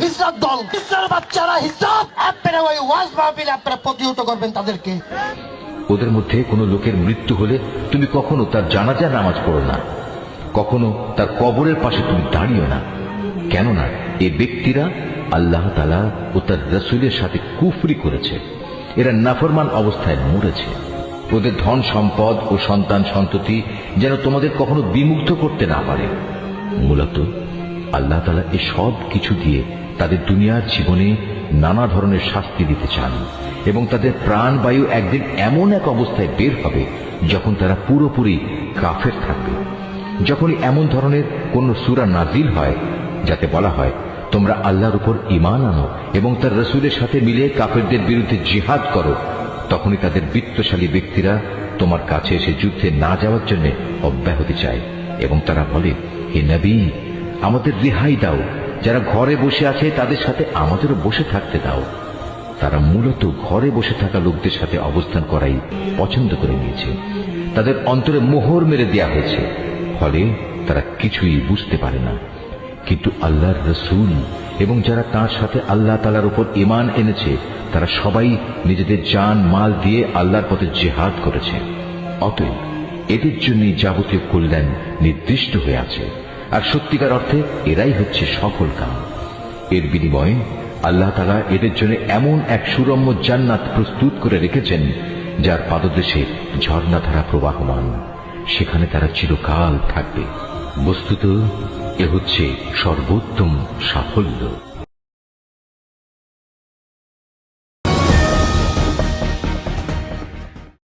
হিজরাত দল, হিজরার বাচ্চারা হিজরাত। আপনারা ওই ওয়াজ মাহফিলে আপনারা প্রতিহত করবেন তাদেরকে। ওদের মধ্যে কোনো লোকের মৃত্যু হলে তুমি কখনো তার জানাজার নামাজ পড়ো না, কখনো তার কবরের পাশে তুমি দাঁড়িও না। কেননা এই ব্যক্তিরা আল্লাহ তাআলা ও তার রাসূলের সাথে কুফরি করেছে, এরা নাফরমান অবস্থায় মরেছে। ওদের ধন সম্পদ ও সন্তান সন্ততি যেন তোমাদের কখনো বিমুগ্ধ করতে না পারে। মূলত আল্লাহ তাআলা এই সব কিছু দিয়ে তাদের দুনিয়ার জীবনে নানা ধরনের শাস্তি দিতে চান, এবং তাদের প্রাণবায়ু একদিন এমন এক অবস্থায় বের হবে যখন তারা পুরোপুরি কাফের থাকবে। যখনই এমন ধরনের কোন সূরা নাজিল হয় যাতে বলা হয় তোমরা আল্লাহর উপর ঈমান আনো এবং তার রাসূলের সাথে মিলে কাফেরদের বিরুদ্ধে জিহাদ করো, তখনই তাদের বিত্তশালী ব্যক্তিরা তোমার কাছে এসে যুদ্ধে না যাওয়ার জন্য অব্যাহতি চায় এবং তারা বলে, হে নবী, আমাদের রেহাই দাও, যারা ঘরে বসে আছে তাদের সাথে আমাদেরও বসে থাকতে দাও। তারা মূলত ঘরে বসে থাকা লোকদের সাথে অবস্থান করাই পছন্দ করে নিয়েছে। তাদের অন্তরে মোহর মেরে দেয়া হয়েছে, ফলে তারা কিছুই বুঝতে পারে না। কিন্তু আল্লাহর রাসূল এবং যারা তার সাথে আল্লাহ তাআলার উপর ঈমান এনেছে তারা সবাই নিজেদের জান মাল দিয়ে আল্লাহর পথে জিহাদ করেছে। অতএব এদের জন্যই যাবতীয় কল্যাণ নির্দিষ্ট হয়ে আছে, আর সত্যিকার অর্থে এরাই হচ্ছে সফল কাম। এর বিনিময়ে আল্লাহ তাআলা এদের জন্য এমন এক সুরম্য জান্নাত প্রস্তুত করে রেখেছেন যার পাদদেশে ঝর্ণাধারা প্রবাহমান, সেখানে তারা চিরকাল থাকবে। বস্তুত এ হচ্ছে সর্বোত্তম সাফল্য।